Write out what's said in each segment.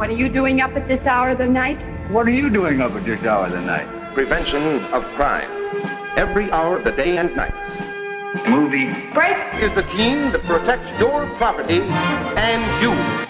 What are you doing up at this hour of the night? What are you doing up at this hour of the night? Prevention of crime. Every hour of the day and night. Break! Is the team that protects your property and you.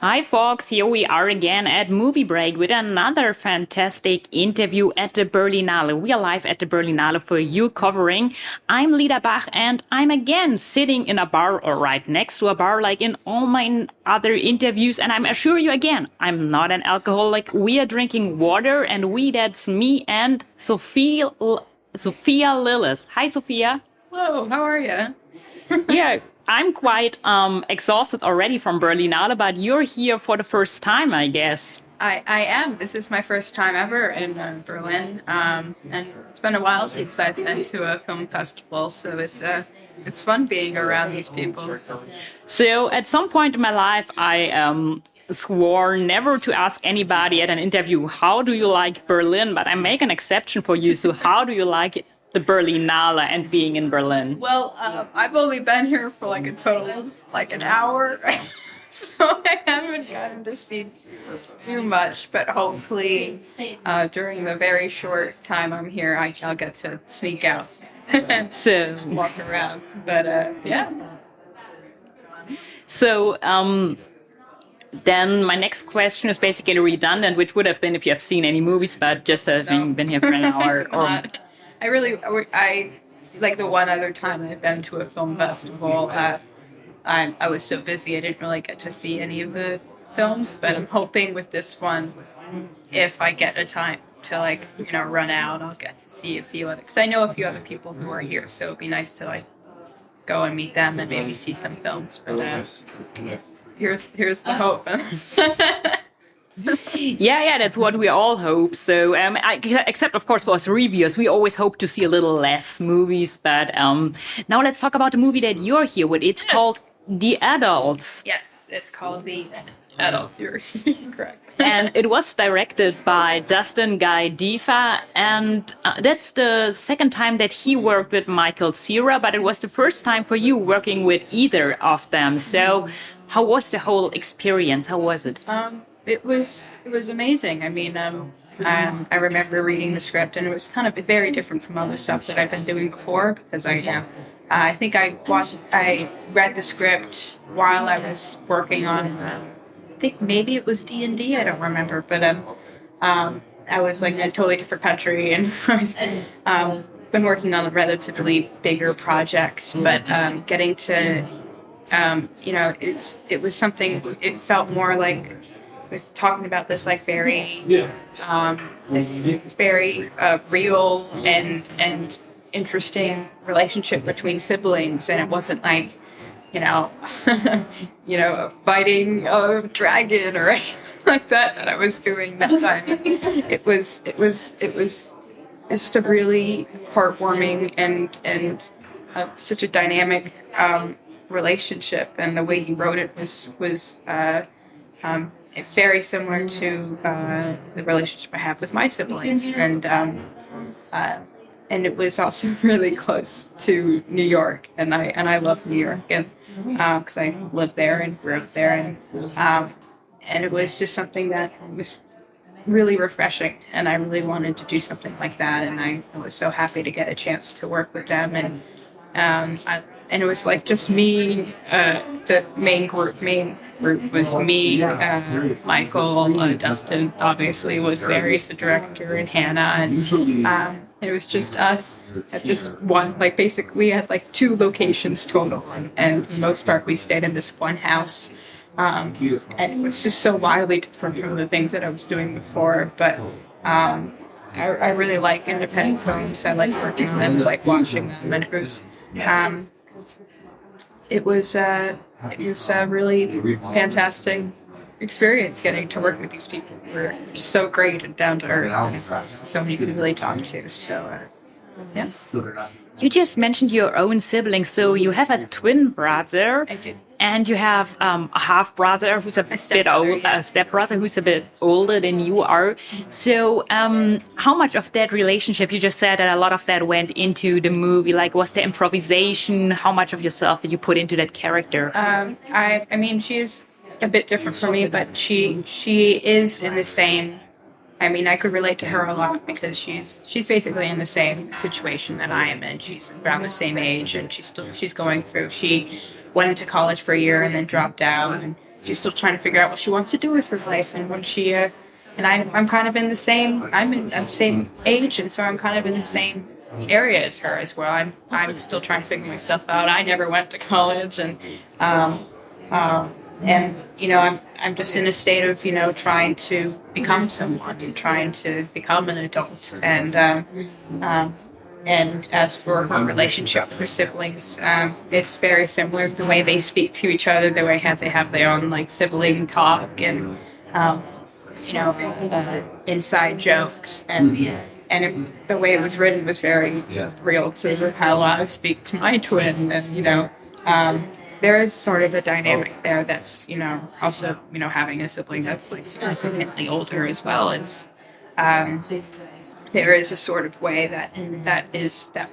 Hi folks, here we are again at Moviebreak with another fantastic interview at the Berlinale. We are live at the Berlinale for you covering. I'm Lida Bach and I'm again sitting in a bar or right next to a bar like in all my other interviews. And I'm assure you again, I'm not an alcoholic. We are drinking water and that's me and Sophia Lillis. Hi Sophia. Hello, how are you? Yeah. I'm quite exhausted already from Berlinale, but you're here for the first time, I guess. I am. This is my first time ever in Berlin, and it's been a while since I've been to a film festival, so it's fun being around these people. So at some point in my life, I swore never to ask anybody at an interview, how do you like Berlin? But I make an exception for you, so how do you like it? The Berlinale and being in Berlin? Well, I've only been here for like a total of like an hour, so I haven't gotten to see too much, but hopefully during the very short time I'm here, I'll get to sneak out and walk around, but yeah. So, then my next question is basically redundant, which would have been if you have seen any movies, but just having been here for an hour. I like the one other time I've been to a film festival, I was so busy I didn't really get to see any of the films, but I'm hoping with this one, if I get a time to run out, I'll get to see a few other, because I know a few other people who are here, so it'd be nice to go and meet them and maybe see some films. But here's the hope. Yeah, that's what we all hope. So, except of course for us reviewers, we always hope to see a little less movies. But now let's talk about the movie that you're here with. It's called The Adults. Yes, it's called The Adults. You're correct. And it was directed by Dustin Defa, and that's the second time that he worked with Michael Cera, but it was the first time for you working with either of them. So, how was the whole experience? How was it? It was amazing. I mean, I remember reading the script, and it was kind of very different from other stuff that I've been doing before, because I think I read the script while I was working on, I think maybe it was D&D, I don't remember, but I was in a totally different country, and I was been working on relatively bigger projects, but getting to, it was something, it felt more like was talking about this very real and interesting relationship between siblings, and it wasn't fighting a dragon or anything like that I was doing that time. It was just a really heartwarming and such a dynamic relationship, and the way he wrote it was very similar to the relationship I have with my siblings, and it was also really close to New York, and I love New York, and because I lived there and grew up there, and it was just something that was really refreshing, and I really wanted to do something like that, and I was so happy to get a chance to work with them, and it was just me. The main group was me, Michael, Dustin obviously was there, he's the director, and Hannah, and it was just us at this one, basically we had 2 locations total, and for the most part we stayed in this one house, and it was just so wildly different from the things that I was doing before, but I really like independent films, I like working on them, I like watching them, and it was a really fantastic experience getting to work with these people who were just so great and down to earth, and so many people to really talk to. So, yeah. You just mentioned your own siblings. So you have a twin brother. I do. And you have a half brother who's a bit old, a stepbrother who's a bit older than you are. So, how much of that relationship, you just said that a lot of that went into the movie, was the improvisation? How much of yourself did you put into that character? I mean, she's a bit different for me, but she is in the same. I mean, I could relate to her a lot because she's basically in the same situation that I am in. She's around the same age, and she's going through. She went into college for a year and then dropped out, and she's still trying to figure out what she wants to do with her life. And when she and I'm kind of in the same. I'm the same age, and so I'm kind of in the same area as her as well. I'm still trying to figure myself out. I never went to college, and I'm just in a state of trying to become someone and trying to become an adult. And as for her relationship with her siblings, it's very similar to the way they speak to each other, the way they have their own sibling talk and inside jokes, and the way it was written was very real to how I speak to my twin, and there is sort of a dynamic there that's also having a sibling that's significantly older as well. It's there is a sort of way that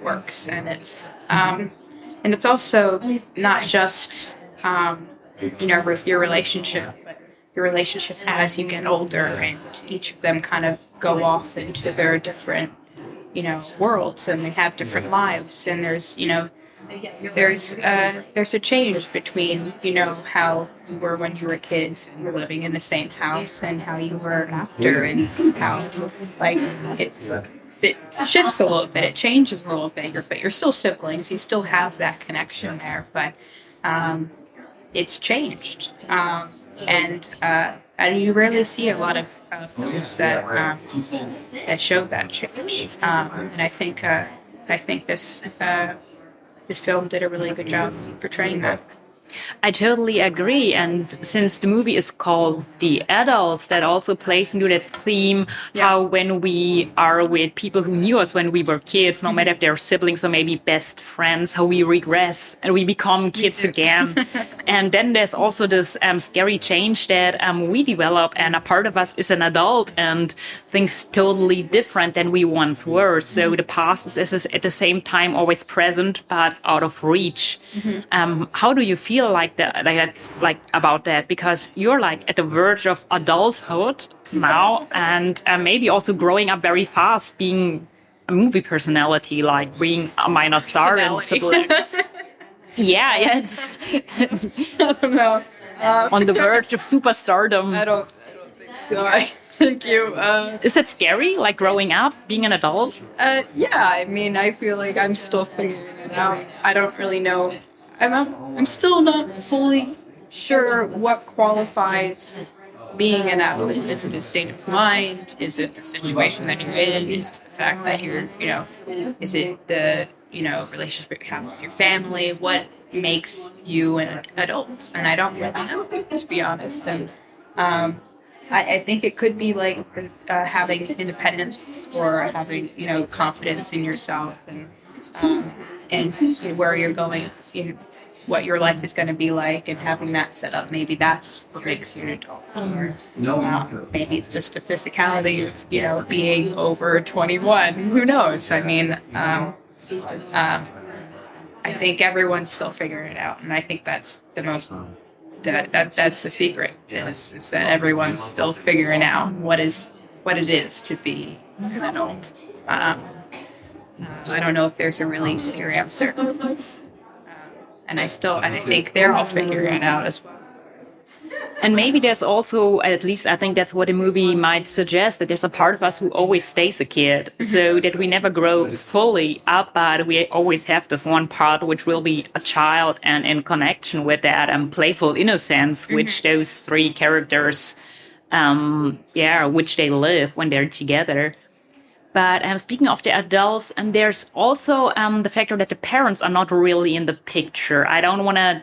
works, and it's also not just your relationship, but your relationship as you get older, and each of them kind of go off into their different worlds, and they have different lives, and there's a change between how you were when you were kids and were living in the same house, and how you were after, and how it shifts a little bit, it changes a little bit. But you're still siblings, you still have that connection there, but it's changed, and you rarely see a lot of films that show that change, and I think this film did a really good job portraying that. I totally agree. And since the movie is called The Adults, that also plays into that theme, how when we are with people who knew us when we were kids, no matter if they're siblings or maybe best friends, how we regress and we become kids again. And then there's also this scary change that we develop, and a part of us is an adult and thinks totally different than we once were. So the past is at the same time always present, but out of reach. How do you feel about that? Because you're at the verge of adulthood now, and maybe also growing up very fast, being a movie personality, being a minor star and sibling. It's I don't know. On the verge of superstardom. I don't think so. Thank you. Is that scary, growing up, being an adult? I mean, I feel like I'm still figuring it out. I don't really know. I'm still not fully sure what qualifies being an adult. Is it a state of mind? Is it the situation that you're in? Is it the fact that you're, is it the, relationship you have with your family? What makes you an adult? And I don't really know, to be honest. And I think it could be having independence, or having, confidence in yourself, and where you're going, what your life is going to be like, and having that set up. Maybe that's what makes you an adult. Or maybe it's just the physicality of, being over 21. Who knows? I mean, I think everyone's still figuring it out, and I think that's the most. That's the secret, is that everyone's still figuring out what it is to be an adult. I don't know if there's a really clear answer. And I think they're all figuring it out as well. And maybe there's also, at least I think that's what the movie might suggest, that there's a part of us who always stays a kid, so that we never grow fully up, but we always have this one part which will be a child, and in connection with that playful innocence, which those three characters, which they live when they're together. But speaking of the adults, and there's also the factor that the parents are not really in the picture. I don't want to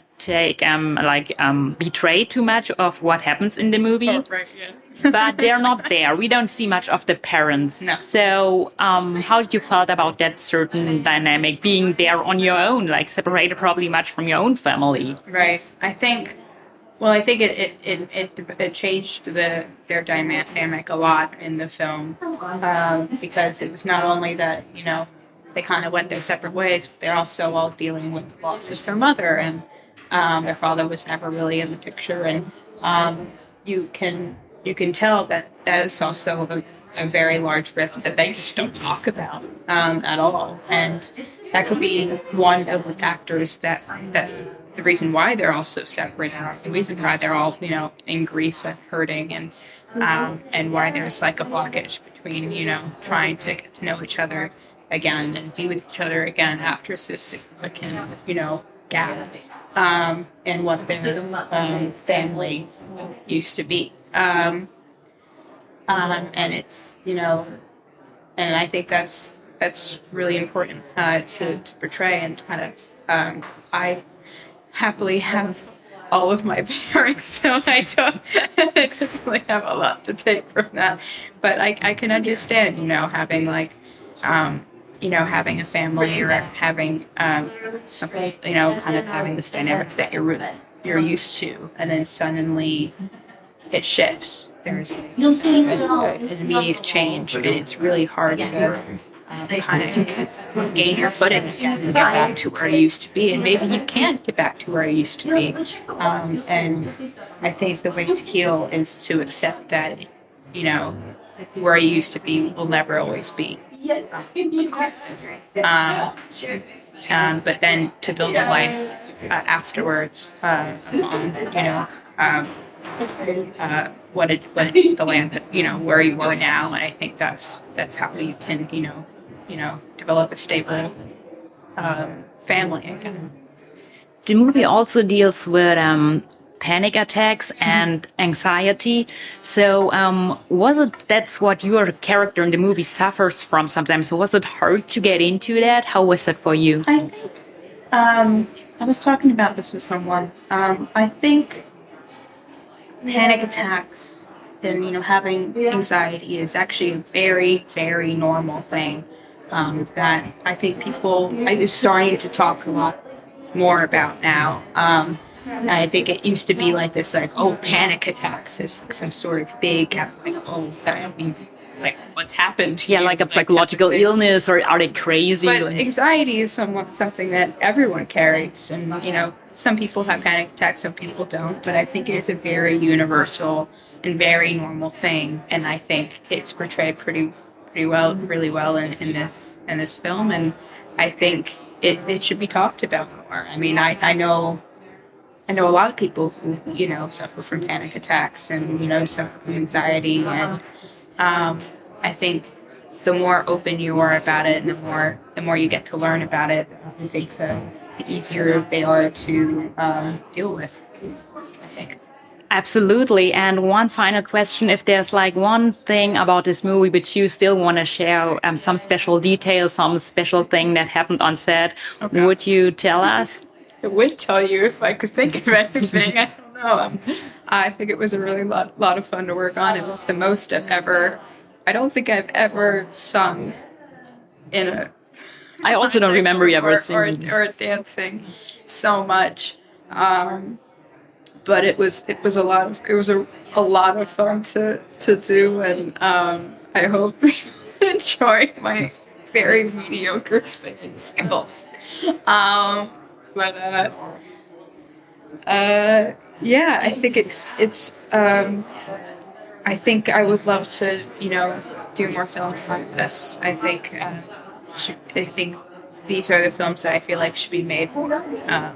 betray too much of what happens in the movie. Oh, right, yeah. But they're not there. We don't see much of the parents. No. So how did you felt about that certain dynamic, being there on your own, separated probably much from your own family? Right. I think it changed their dynamic a lot in the film, because it was not only that they kind of went their separate ways, but they're also all dealing with the loss of their mother, and their father was never really in the picture, and you can tell that is also a very large rift that they just don't talk about at all, and that could be one of the factors that the reason why they're all so separate, and the reason why they're all in grief and hurting, and why there's like a blockage between trying to get to know each other again and be with each other again after this significant gap in what their family used to be. And it's and I think that's really important to portray, and kind of I happily have all of my parents, so I don't typically have a lot to take from that, but I can understand having like having a family, or having something kind of having this dynamic that you're used to, and then suddenly it shifts. There's an immediate change, and it's really hard to kind of gain your footing and get back to where you used to be. And maybe you can't get back to where you used to be. And I think the way to heal is to accept that, where you used to be will never always be. But then to build a life afterwards what the land where you are now, and I think that's how you can develop a stable family again. The movie also deals with panic attacks and anxiety. So that's what your character in the movie suffers from sometimes. So was it hard to get into that? How was it for you? I think I was talking about this with someone. I think panic attacks and having anxiety is actually a very, very normal thing that I think people are starting to talk a lot more about now. I think it used to be like this, like, panic attacks is like some sort of big, like what's happened to you? Like a psychological illness, or are they crazy? But anxiety is something that everyone carries, and some people have panic attacks, some people don't. But I think it is a very universal and very normal thing, and I think it's portrayed really well in this film, and I think it should be talked about more. I mean, I know a lot of people who suffer from panic attacks and suffer from anxiety, and I think the more open you are about it, and the more you get to learn about it, I think the easier they are to deal with, I think. Absolutely. And one final question, if there's like one thing about this movie which you still want to share, some special details, some special thing that happened on set, would you tell us? I would tell you if I could think of anything. I don't know. I think it was a really lot of fun to work on. It was the most I don't think I've ever sung in a... I also don't remember you ever singing. Or dancing so much. But it was a lot of fun to do, and I hope you enjoy my very mediocre singing skills. I think it's I think I would love to do more films like this. I think these are the films that I feel like should be made now.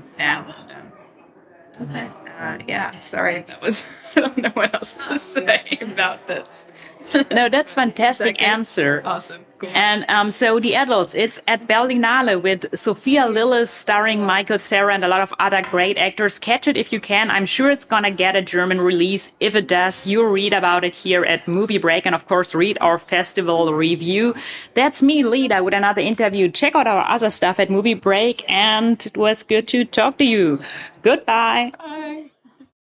Sorry, I don't know what else to say about this. No, that's fantastic answer. Awesome. Cool. And so The Adults, it's at Berlinale with Sophia Lillis starring Michael Cera and a lot of other great actors. Catch it if you can. I'm sure it's going to get a German release. If it does, you'll read about it here at Moviebreak, and of course read our festival review. That's me, Lida, with another interview. Check out our other stuff at Moviebreak, and it was good to talk to you. Goodbye. Bye.